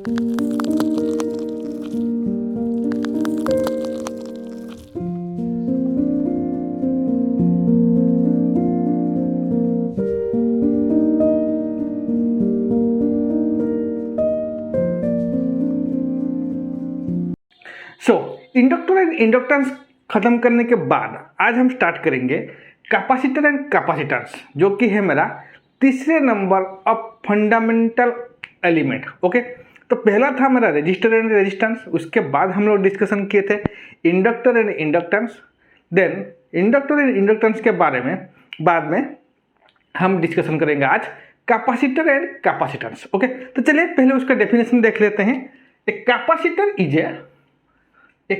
Inductor and inductance खत्म करने के बाद आज हम स्टार्ट करेंगे कैपेसिटर एंड कैपेसिटेंस, जो कि है मेरा तीसरे number of fundamental element. Okay, तो पहला था मेरा रेजिस्टर एंड रेजिस्टेंस, उसके बाद हम लोग डिस्कशन किए थे inductor and inductance. Then inductor and inductance के बारे में बाद में हम डिस्कशन करेंगे आज कैपेसिटर एंड कैपेसिटेंस। ओके, तो चलिए पहले उसका डेफिनेशन देख लेते हैं। ए capacitor is a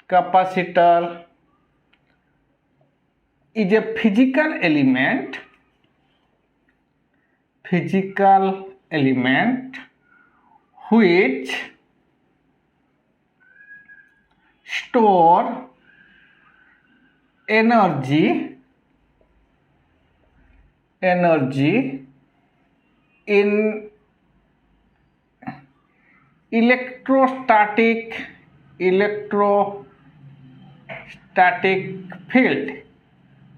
capacitor is a physical element which store energy in electrostatic field.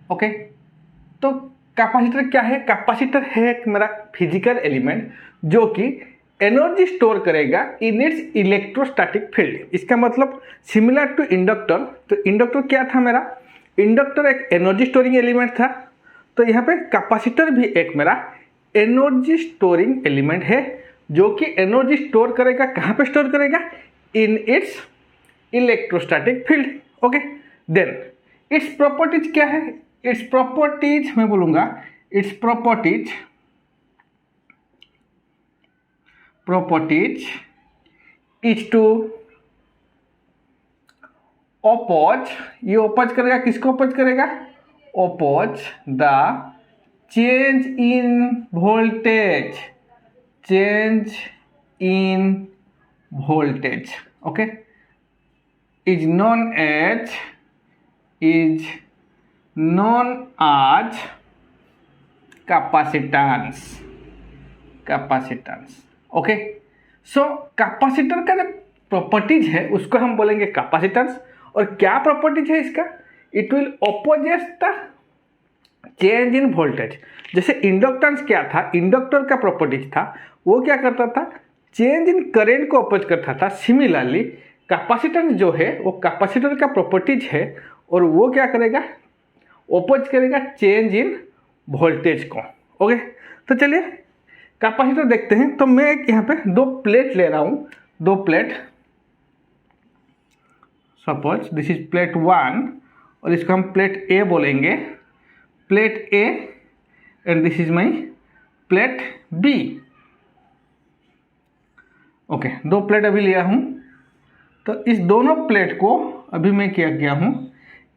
Okay, तो कैपेसिटर क्या है? कैपेसिटर है एक मेरा फिजिकल एलिमेंट जो कि एनर्जी स्टोर करेगा इन इट्स इलेक्ट्रोस्टैटिक फील्ड। इसका मतलब सिमिलर टू इंडक्टर। तो इंडक्टर क्या था मेरा? इंडक्टर एक एनर्जी स्टोरिंग एलिमेंट था, तो यहाँ पे कैपेसिटर भी एक मेरा एनर्जी स्टोरिंग एलिमेंट है जो कि एनर्जी स्टोर करेगा। कहाँ पे स्टोर करेगा? In its electrostatic field. Okay, then its properties क्या है? इट्स प्रॉपर्टीज मैं बोलूँगा, its properties is to oppose. ये ओपोज करेगा, किसको ओपोज करेगा? Oppose the change in voltage, okay, is known as capacitance। Okay, so capacitor का जो प्रॉपर्टीज है उसको हम बोलेंगे कैपेसिटेंस। और क्या प्रॉपर्टीज है इसका? It will opposes the change in voltage. जैसे इंडक्टेंस क्या था? इंडक्टर का प्रॉपर्टीज था, वो क्या करता था? चेंज इन करंट को अपोज करता था। सिमिलरली कैपेसिटेंस जो है वो कैपेसिटर का प्रॉपर्टीज है और वो क्या करेगा? अपोज करेगा चेंज इन वोल्टेज को। ओके, तो चलिए कैपेसिटर देखते हैं। तो मैं यहाँ पे दो प्लेट ले रहा हूँ, दो plate. Suppose this is plate 1 और इसको हम प्लेट ए बोलेंगे, plate A, and this is my plate B. Okay, दो प्लेट अभी लिया हूँ। तो इस दोनों प्लेट को अभी मैं क्या किया हूँ,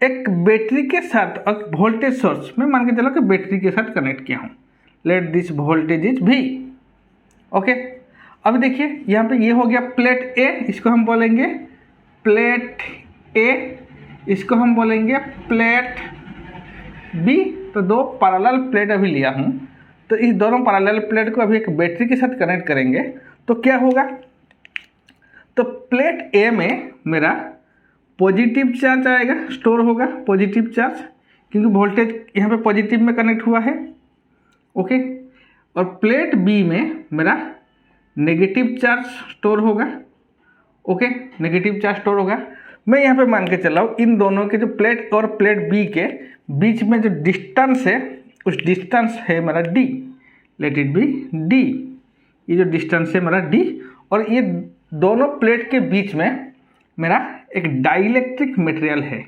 एक बैटरी के साथ, एक वोल्टेज सोर्स में मान के चलो कि बैटरी के साथ कनेक्ट किया हूँ। लेट दिस वोल्टेज इज भी। ओके, अब देखिए यहाँ पे ये हो गया प्लेट ए, इसको हम बोलेंगे प्लेट ए, इसको हम बोलेंगे प्लेट बी। तो दो पैरेलल प्लेट अभी लिया हूँ। तो इस दोनों पैरेलल प्लेट को अभी एक बैटरी के साथ कनेक्ट करेंगे तो क्या होगा? तो प्लेट ए में मेरा पॉजिटिव चार्ज आएगा, स्टोर होगा पॉजिटिव चार्ज, क्योंकि वोल्टेज यहाँ पे पॉजिटिव में कनेक्ट हुआ है। ओके, और प्लेट बी में मेरा नेगेटिव चार्ज स्टोर होगा। ओके, नेगेटिव चार्ज स्टोर होगा। मैं यहाँ पे मान के चला हूँ इन दोनों के जो प्लेट और प्लेट बी के बीच में जो डिस्टेंस है, उस डिस्टेंस है मेरा D. Late it B D. ये जो डिस्टेंस है मेरा डी, और ये दोनों प्लेट के बीच में मेरा एक डाइइलेक्ट्रिक मटेरियल है,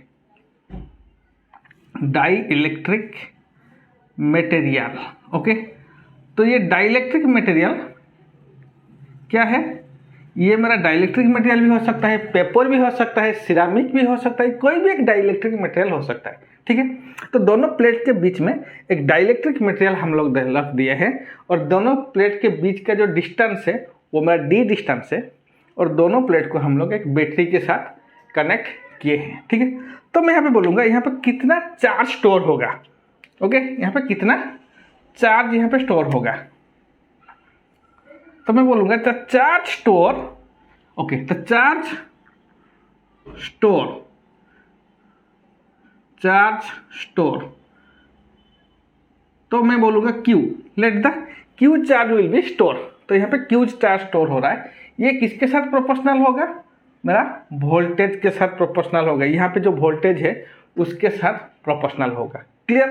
डाइइलेक्ट्रिक मटेरियल। ओके, तो ये डाइइलेक्ट्रिक मटेरियल क्या है? ये मेरा डाइइलेक्ट्रिक मटेरियल भी हो सकता है, पेपर भी हो सकता है, सिरामिक भी हो सकता है, कोई भी एक डाइइलेक्ट्रिक मटेरियल हो सकता है। ठीक है, तो दोनों प्लेट के बीच में एक डाइइलेक्ट्रिक मटेरियल हम लोग रख दिए हैं, और दोनों प्लेट के बीच का जो डिस्टेंस है वो मेरा डी डिस्टेंस है, और दोनों प्लेट को हम लोग एक बैटरी के साथ कनेक्ट किए हैं। ठीक है, तो मैं यहाँ पे बोलूँगा यहाँ पे कितना चार्ज स्टोर होगा। ओके, यहाँ पे कितना चार्ज यहाँ पे स्टोर होगा। तो मैं बोलूँगा the charge store, okay, the charge store, तो मैं बोलूँगा Q, let the Q charge will be store. तो यहाँ पे क्यू चार्ज स्टोर हो रहा है, ये किसके साथ प्रोपोर्शनल होगा, मेरा वोल्टेज के साथ प्रोपोर्शनल होगा। यहाँ पे जो वोल्टेज है उसके साथ प्रोपोर्शनल होगा। क्लियर?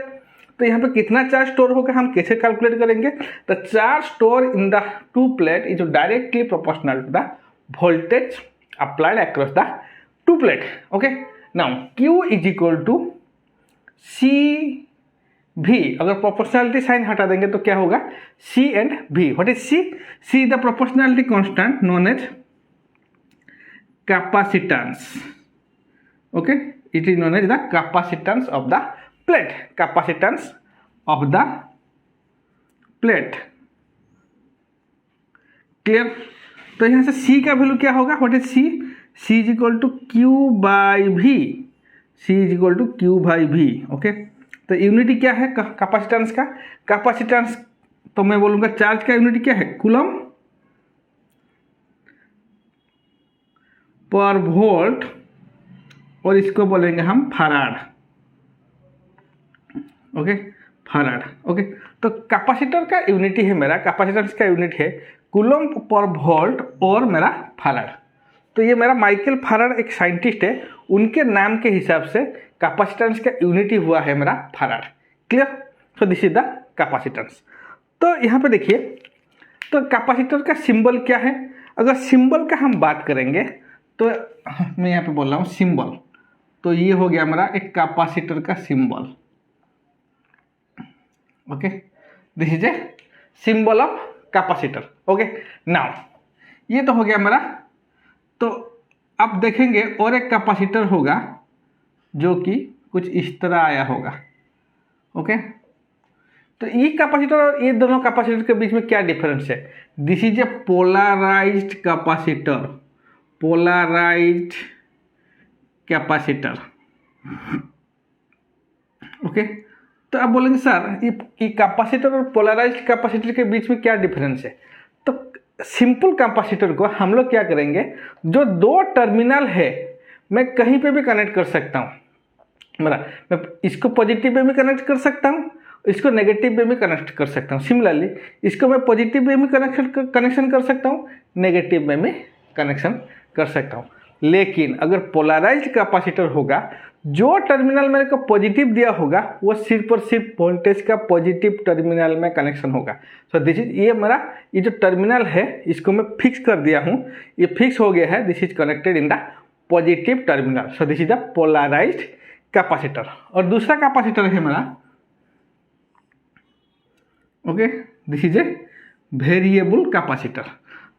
तो यहाँ पे कितना चार्ज स्टोर होगा हम कैसे कैलकुलेट करेंगे? The charge store in the two plate is directly proportional to the voltage applied across the two plate. Okay, now Q is equal to C भी, अगर प्रोपोर्शनलिटी साइन हटा देंगे तो क्या होगा, C and V। What is C? C is the proportionality constant known as capacitance. Okay, it is known as the capacitance of the plate, capacitance of the plate. Clear? तो यहाँ से C का value क्या होगा, what is C? C is equal to Q by V, C is equal to Q by V। Okay, तो unity क्या है capacitance का? कैपेसिटेंस तो मैं बोलूँगा चार्ज का यूनिटी क्या है, कूलम पर वोल्ट, और इसको बोलेंगे हम फैराड। Okay, farad. ओके, तो कैपेसिटर का यूनिटी है मेरा, कैपेसिटेंस का यूनिट है कूलम पर वोल्ट और मेरा फैराड। तो ये मेरा माइकल फैराड एक साइंटिस्ट है, उनके नाम के हिसाब से कैपेसिटेंस का यूनिटी हुआ है मेरा farad. Clear? So this is the capacitance. तो यहाँ पे देखिए, तो कैपेसिटर का सिंबल क्या है? अगर सिंबल का हम बात करेंगे तो मैं यहाँ पे बोल रहा हूँ सिंबल, तो ये हो गया मेरा एक कैपेसिटर का symbol. Okay, this is a symbol of capacitor. Okay, now ये तो हो गया मेरा। तो अब देखेंगे और एक कैपेसिटर होगा जो कि कुछ इस तरह आया होगा। ओके, तो ये कैपेसिटर और ये दोनों कैपेसिटर के बीच में क्या डिफरेंस है? This is a polarised capacitor, polarised capacitor. Okay, तो आप बोलेंगे सर ये कैपेसिटर और पोलराइज्ड कैपेसिटर के बीच में क्या डिफरेंस है? तो सिंपल कैपेसिटर को हम लोग क्या करेंगे, जो दो टर्मिनल है मैं कहीं पे भी कनेक्ट कर सकता हूँ, मैं इसको पॉजिटिव में भी कनेक्ट कर सकता हूँ, इसको नेगेटिव में भी कनेक्ट कर सकता हूँ। सिमिलरली इसको मैं पॉजिटिव में भी कनेक्शन कर सकता हूँ, नेगेटिव में भी कनेक्शन कर सकता हूँ। लेकिन अगर पोलराइज्ड कैपेसिटर होगा, जो टर्मिनल मेरे को पॉजिटिव दिया होगा वो सिर्फ और सिर्फ वोल्टेज का पॉजिटिव टर्मिनल में कनेक्शन होगा। सो दिस इज, ये मेरा ये जो टर्मिनल है इसको मैं फिक्स कर दिया हूँ, ये फिक्स हो गया है, this is connected in the positive terminal. So this is the polarised capacitor. और दूसरा कैपेसिटर है मेरा, okay, this is a variable capacitor.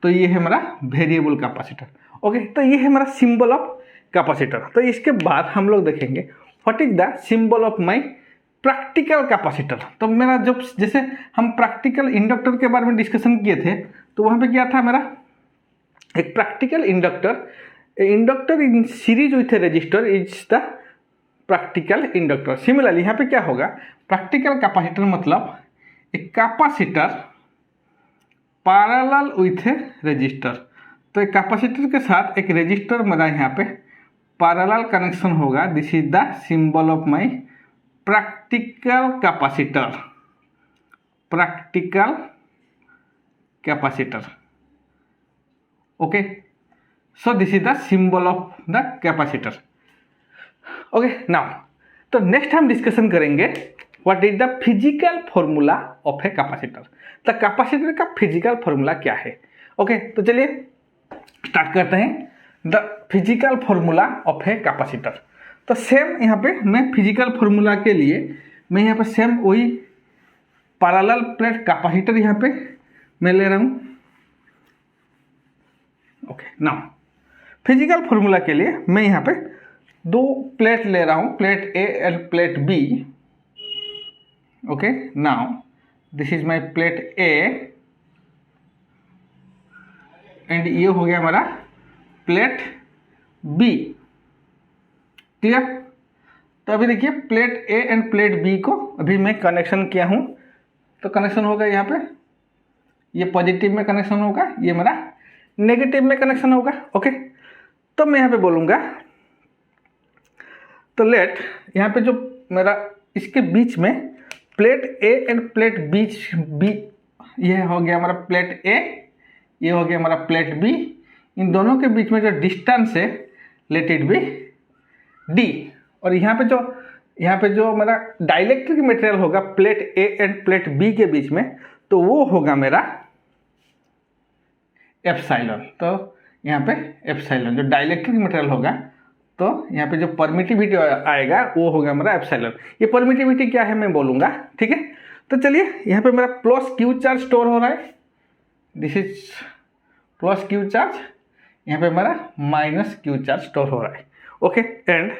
तो ये है मेरा वेरिएबल कैपेसिटर। ओके, तो ये है मेरा सिंबल ऑफ कैपेसिटर। तो इसके बाद हम लोग देखेंगे what is the symbol of my practical capacitor. तो मेरा जब जैसे हम प्रैक्टिकल इंडक्टर के बारे में डिस्कशन किए थे, तो वहाँ पे क्या था मेरा, एक practical inductor in series with A register is the practical inductor. Similarly यहाँ पे क्या होगा, प्रैक्टिकल कैपेसिटर मतलब एक capacitor parallel with A register. तो एक कैपेसिटर के साथ एक रजिस्टर मेरा यहाँ पे पैरेलल कनेक्शन होगा। This is the symbol of my practical capacitor, practical capacitor. Okay, so this is the symbol of the capacitor. Okay, now तो नेक्स्ट हम डिस्कशन करेंगे what is the physical formula of a capacitor. तो capacitor का physical formula क्या है? Okay, तो चलिए start करते हैं the physical formula of a capacitor. तो सेम यहाँ पे मैं फिजिकल फॉर्मूला के लिए मैं यहाँ पे सेम वही पैरेलल प्लेट कैपेसिटर यहाँ पे मैं ले रहा हूँ। ओके, नाउ फिजिकल फॉर्मूला के लिए मैं यहाँ पे दो प्लेट ले रहा हूँ, plate A and plate B. Okay, now this is my plate A and ये हो गया हमारा प्लेट बी। क्लियर? तो अभी देखिए plate A and plate B को अभी मैं कनेक्शन किया हूँ, तो कनेक्शन होगा यहाँ पे, ये पॉजिटिव में कनेक्शन होगा, ये मेरा नेगेटिव में कनेक्शन होगा। ओके, तो मैं यहाँ पे बोलूँगा, तो लेट यहाँ पे जो मेरा इसके बीच में plate A and plate B, ये हो गया हमारा प्लेट ए, ये हो गया हमारा प्लेट बी, इन दोनों के बीच में जो डिस्टेंस है लेट इट बी डी। और यहाँ पे जो मेरा डाइलेक्ट्रिक मटेरियल होगा plate A and plate B के बीच में, तो वो होगा मेरा एप्सिलॉन। तो यहाँ पे एप्सिलॉन जो डाइलेक्ट्रिक मटेरियल होगा, तो यहाँ पे जो परमिटिविटी आएगा वो होगा मेरा एप्सिलॉन। ये परमिटिविटी क्या है मैं बोलूँगा, ठीक है। तो चलिए, यहाँ पे मेरा प्लस क्यू चार्ज स्टोर हो रहा है, this is plus Q charge, यहाँ पे मेरा माइनस क्यू चार्ज स्टोर हो रहा है। Okay, and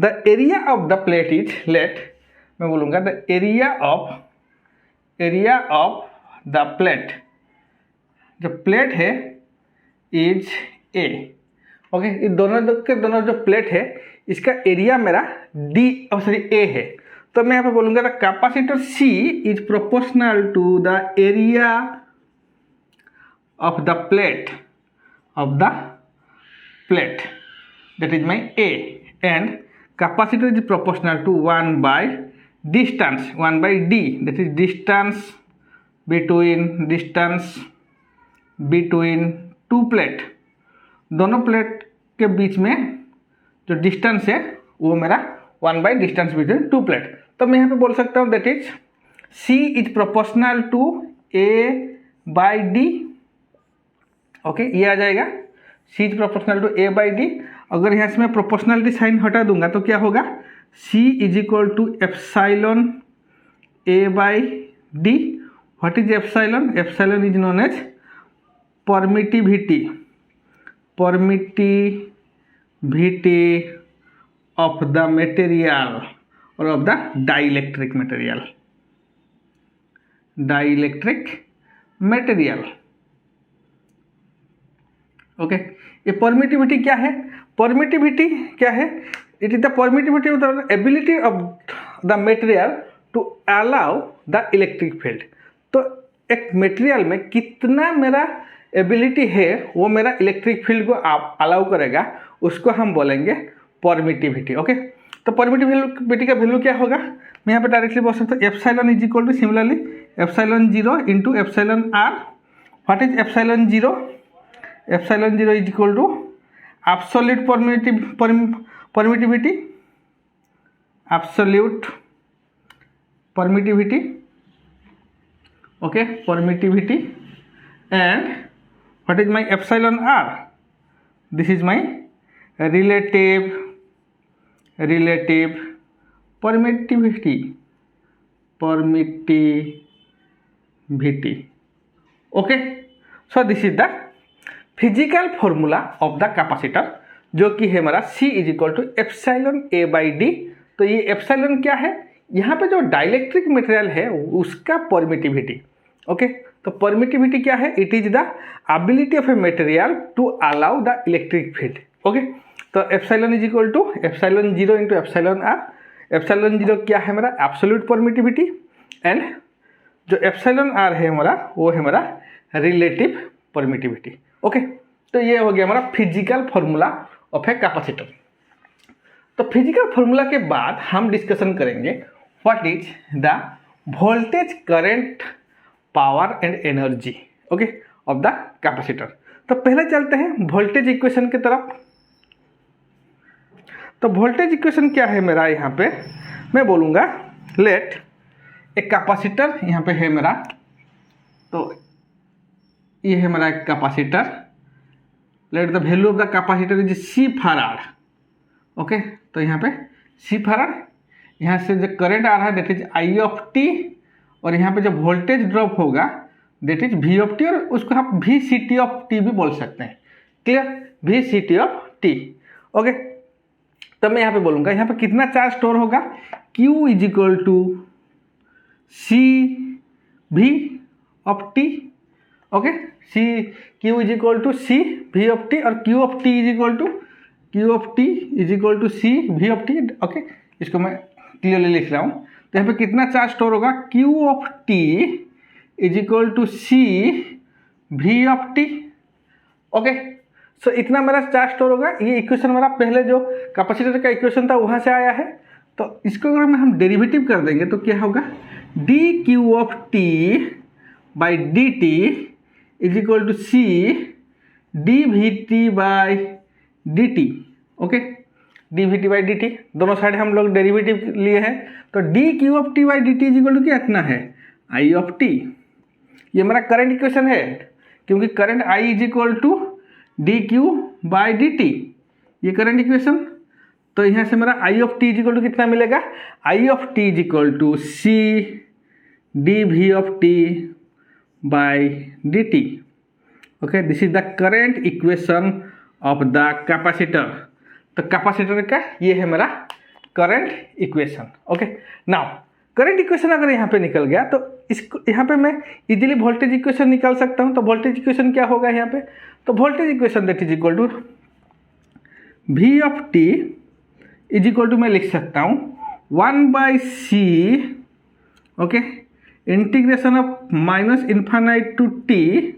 the area of the plate is, let मैं बोलूँगा the area of the plate, जो प्लेट है इज ए। ओके, ये दोनों के दोनों जो प्लेट है इसका एरिया मेरा ए है। तो मैं यहाँ पे बोलूँगा the capacitor C is proportional to the area of the plate that is my A, and capacitor is proportional to 1 by distance, 1 by D, that is distance between two plate। दोनों plate के बीच में जो distance है वो मेरा 1 by distance between two plate. तो मैं यहाँ पे बोल सकता हूँ that is C is proportional to A by D। Okay, ये आ जाएगा C is proportional to A by D। अगर यहाँ से मैं प्रोपोर्शनलिटी साइन हटा दूंगा तो क्या होगा, C is equal to epsilon A by D। What is epsilon? Epsilon is known as permittivity of the material और of the dielectric material. Okay, ये परमिटिविटी क्या है? It is the permittivity of the ability of the material to allow the electric field. तो एक material में कितना मेरा ability है वो मेरा इलेक्ट्रिक फील्ड को आप अलाउ करेगा, उसको हम बोलेंगे परमिटिविटी। ओके, तो परमिटिविटी का वैल्यू क्या होगा, मैं यहाँ पे डायरेक्टली बोल सकता हूँ epsilon is equal to similarly epsilon 0 into epsilon R. What is epsilon 0? Epsilon 0 is equal to absolute permittivity, okay, permittivity, and what is my epsilon r? This is my relative permittivity। Okay, so this is the physical formula of the capacitor, जो कि है मेरा C is equal to epsilon A by D। तो ये epsilon क्या है, यहाँ पे जो डाइलेक्ट्रिक मटेरियल है उसका परमिटिविटी। ओके, तो परमिटिविटी क्या है? It is the ability of a material to allow the electric field. Okay, तो epsilon is equal to epsilon 0 into epsilon R. Epsilon 0 क्या है मेरा? एब्सोल्यूट परमिटिविटी, एंड जो एप्सिलॉन आर है हमारा वो है मेरा रिलेटिव परमिटिविटी। ओके, तो ये हो गया हमारा physical formula of a capacitor. तो फिजिकल फॉर्मूला के बाद हम डिस्कशन करेंगे what is the voltage, current, power and energy, okay, of the capacitor. तो पहले चलते हैं वोल्टेज इक्वेशन की तरफ। तो वोल्टेज इक्वेशन क्या है मेरा, यहाँ पे मैं बोलूँगा लेट एक कैपेसिटर यहाँ पे है मेरा, तो ये है मेरा एक capacitor. Let the value of the capacitor is C farad. Okay, तो यहाँ पे C फैराड, यहाँ से जो करंट आ रहा है that is I of t, और यहाँ पे जो वोल्टेज ड्रॉप होगा that is V of t, और उसको आप VCT ऑफ t भी बोल सकते हैं। Clear? VCT of t। Okay, तो मैं यहाँ पे बोलूँगा यहाँ पे कितना चार्ज स्टोर होगा, Q is equal to C V of t। Okay, Q is equal to C V of t, और Q of t is equal to C V of t। Okay, इसको मैं क्लियरली लिख रहा हूँ। तो यहाँ पे कितना चार्ज स्टोर होगा, Q of t is equal to C V of T. Okay, so इतना मेरा चार्ज स्टोर होगा। ये इक्वेशन मेरा पहले जो कैपेसिटर का इक्वेशन था वहाँ से आया है। तो इसको अगर हम डेरिवेटिव कर देंगे तो क्या होगा, D Q of T by D T is equal to C D V T by D T. Okay, D V T by D T दोनों साइड हम लोग डेरिवेटिव लिए हैं। तो D Q of T by D T is equal to क्या इतना है, आई of T. ये मेरा करंट इक्वेशन है, क्योंकि current I is equal to D Q by D T, ये करंट इक्वेशन। तो यहाँ से मेरा I of T is equal to कितना मिलेगा, I of T is equal to C D V of T by D T. Okay, this is the current equation of the capacitor. तो capacitor का ये है मेरा current equation. Okay, now current equation अगर यहाँ पे निकल गया तो इसको यहाँ पे मैं इजीली वोल्टेज इक्वेशन निकाल सकता हूँ। तो वोल्टेज इक्वेशन क्या होगा यहाँ पे, तो voltage equation that is equal to V of T is equal to मैं लिख सकता हूँ 1/c, okay, integration of minus infinite to T,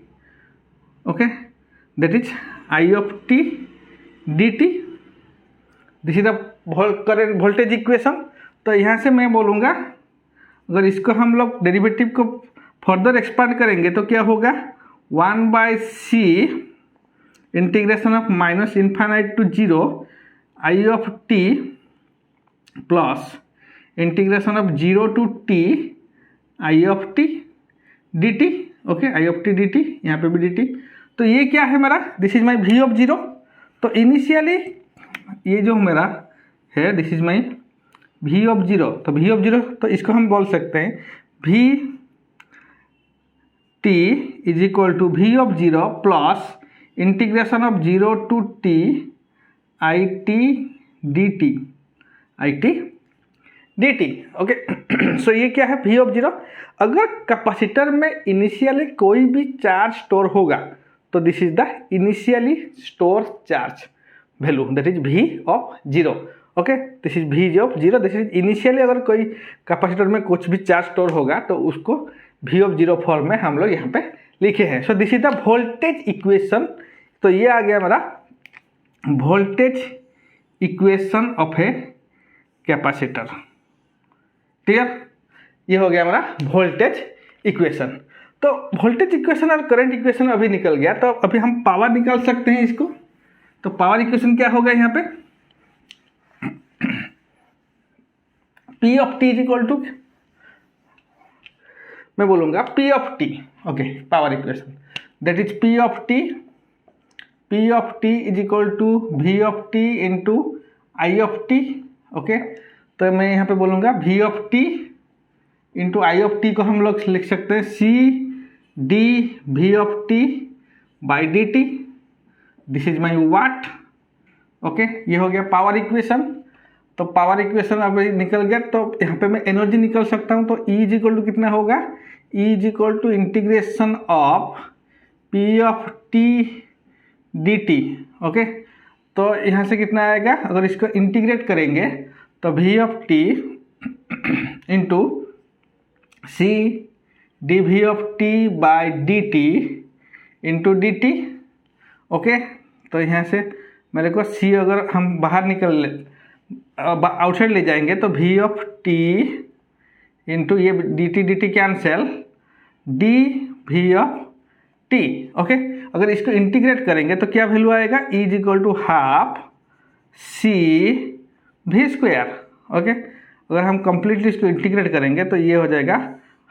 okay, that is I of T D T. This is the current voltage equation. तो यहाँ से मैं बोलूँगा अगर इसको हम लोग डेरिवेटिव को फर्दर एक्सपांड करेंगे तो क्या होगा, 1/c integration of minus infinite to zero I of T plus integration of zero to T I of T D T. Okay, I of T D T, यहाँ पे भी डी टी। तो ये क्या है मेरा, this is my V of zero. तो initially ये जो मेरा है this is my V of zero. तो वी ऑफ जीरो तो इसको हम बोल सकते हैं V T is equal to V of zero plus integration of zero to T I T D T, I T D T. Okay, so ये क्या है वी ऑफ जीरो। अगर कैपेसिटर में इनिशियली कोई भी चार्ज स्टोर होगा तो this is the initially store charge value, that is V of zero. Okay, this is V of zero, this is initially अगर कोई कैपेसिटर में कुछ भी चार्ज स्टोर होगा तो उसको वी ऑफ जीरो फॉर्म में हम लोग यहाँ पे लिखे हैं। सो this is the voltage equation. तो ये आ गया मेरा voltage equation of a capacitor. Clear, ये हो गया मेरा वोल्टेज इक्वेशन। तो वोल्टेज इक्वेशन और करंट इक्वेशन अभी निकल गया। तो अभी हम पावर निकाल सकते हैं इसको। तो पावर इक्वेशन क्या होगा यहाँ पे, P of T is equal to, मैं बोलूँगा P of T. Okay, power equation that is P of T is equal to V of T into I of T. Okay, तो मैं यहाँ पे बोलूँगा V of T into I of T को हम लोग लिख सकते हैं C D V of T by D T. This is my watt. Okay, ये हो गया पावर इक्वेशन। तो पावर इक्वेशन अभी निकल गया। तो यहाँ पे मैं एनर्जी निकल सकता हूँ। तो E इज इक्वल टू कितना होगा, E is equal to integration of P of T D T. Okay, तो यहाँ से कितना आएगा, अगर इसको इंटीग्रेट करेंगे तो V of T into C D V of T by D T into D T. Okay, तो यहाँ से मेरे को C अगर हम बाहर निकल ले आउटसाइड ले जाएंगे तो V ऑफ टी इंटू ये D T cancel D V of T. Okay, अगर इसको इंटीग्रेट करेंगे तो क्या वैल्यू आएगा, E is equal to half C V square. Okay, अगर हम कंप्लीटली इसको इंटीग्रेट करेंगे तो ये हो जाएगा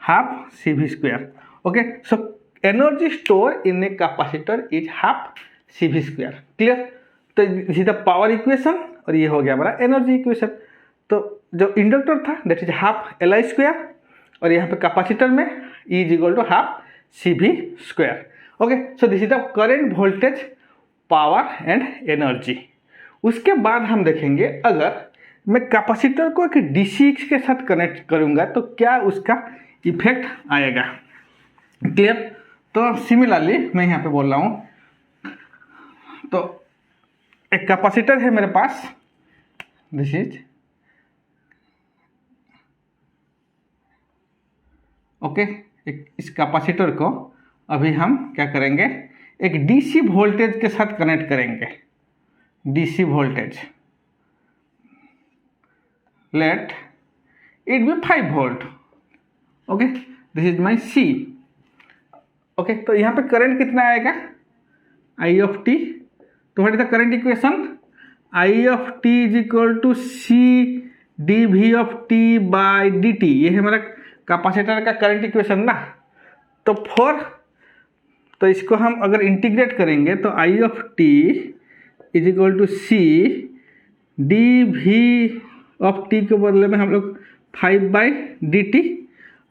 half C V square. Okay, so energy store in a capacitor is half C V square. Clear, तो this is the power equation और ये हो गया हमारा एनर्जी इक्वेशन। तो जो इंडक्टर था that is half L I square और यहाँ पे कैपेसिटर में E is equal to half C V square. Okay, so this is the current voltage power and energy. उसके बाद हम देखेंगे अगर मैं कैपेसिटर को एक डीसी के साथ कनेक्ट करूँगा तो क्या उसका इफेक्ट आएगा। क्लियर, तो सिमिलरली मैं यहाँ पे बोल रहा हूँ, तो एक कैपेसिटर है मेरे पास, दिस इज ओके, इस कैपेसिटर को अभी हम क्या करेंगे, एक डीसी वोल्टेज के साथ कनेक्ट करेंगे, DC voltage, let it be 5 volt. Okay, this is my C. Okay, तो यहाँ पे करंट कितना आएगा, आई ऑफ टी। तो what is the current equation, I of T is equal to C D V of T by D T. ये है हमारा capacitor का करंट इक्वेशन ना। तो इसको हम अगर इंटीग्रेट करेंगे तो I of T is equal to C D V of T के बदले में हम लोग 5 बाई डी टी।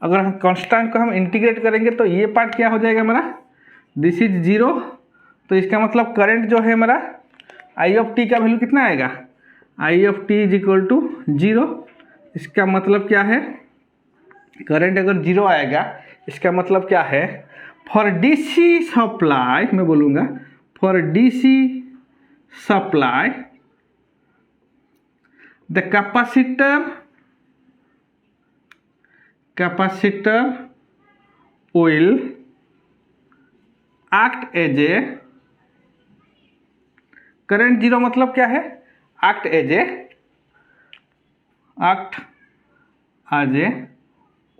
अगर हम कांस्टेंट को हम इंटीग्रेट करेंगे तो ये पार्ट क्या हो जाएगा हमारा, दिस इज 0। तो इसका मतलब करंट जो है हमारा आई ऑफ टी का वैल्यू कितना आएगा, I of T is equal to 0। इसका मतलब क्या है, करंट अगर 0 आएगा इसका मतलब क्या है, फॉर डीसी सप्लाई, मैं बोलूँगा for DC supply the capacitor will act as a, current 0 मतलब क्या है, act as a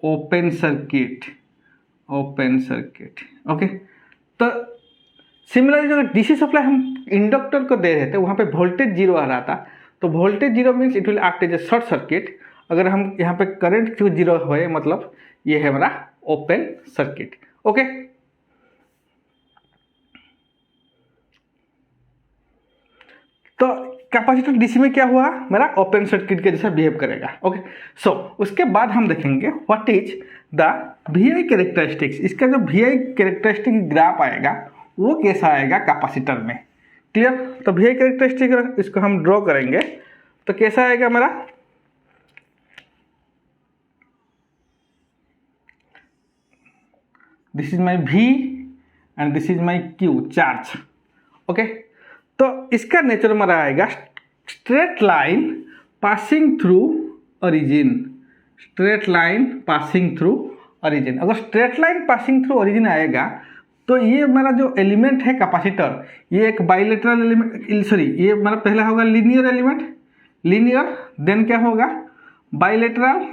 open circuit. Okay, तो सिमिलरली जो डीसी सप्लाई हम इंडक्टर को दे रहे थे वहाँ पे वोल्टेज 0 आ रहा था, तो voltage 0 means it will act as a short circuit. अगर हम यहाँ पे करंट क्यों 0 हुए, मतलब ये है हमारा ओपन सर्किट। ओके, तो कैपेसिटर डीसी में क्या हुआ, मेरा ओपन सर्किट के जैसा बिहेव करेगा। ओके, सो उसके बाद हम देखेंगे what is the VI characteristics. इसका जो वीआई कैरेक्टरिस्टिक ग्राफ आएगा वो कैसा आएगा कैपेसिटर में, क्लियर। तो वीआई कैरेक्टरिस्टिक इसको हम ड्रॉ करेंगे तो कैसा आएगा मेरा, this is my V and this is my Q, charge. Okay, तो इसका नेचर हमारा आएगा straight line passing through origin, straight line passing through origin. अगर straight line passing through origin आएगा तो ये हमारा जो एलिमेंट है कैपेसिटर, ये एक बाइलेटरल एलिमेंट, सॉरी ये हमारा पहला होगा लीनियर एलिमेंट, लीनियर, देन क्या होगा बाइलेटरल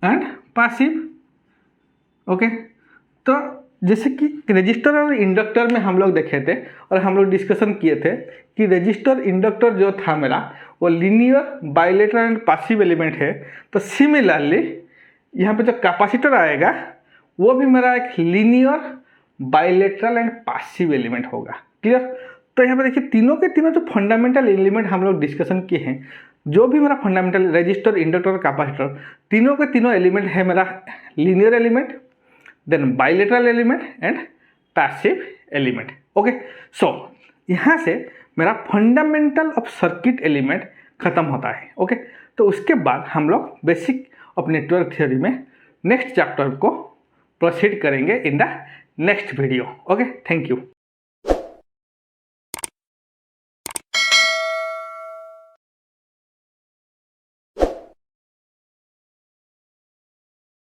एंड पैसिव। ओके, तो जैसे कि रेजिस्टर और इंडक्टर में हम लोग देखे थे और हम लोग डिस्कशन किए थे कि रेजिस्टर इंडक्टर जो था मेरा वो linear bilateral and passive element है। तो सिमिलरली यहाँ पे जो कैपेसिटर आएगा वो भी मेरा एक linear bilateral and passive element होगा, क्लियर। तो यहाँ पे देखिए तीनों के तीनों जो फंडामेंटल एलिमेंट हम लोग डिस्कशन किए हैं, जो भी मेरा फंडामेंटल रेजिस्टर इंडक्टर और कैपेसिटर, तीनों के तीनों एलिमेंट है मेरा linear element, then bilateral element and passive element. Okay, so यहाँ से मेरा फंडामेंटल ऑफ सर्किट एलिमेंट खत्म होता है। ओके, तो उसके बाद हम लोग बेसिक ऑफ नेटवर्क थ्योरी में नेक्स्ट चैप्टर को प्रोसीड करेंगे in the next video. Okay, thank you.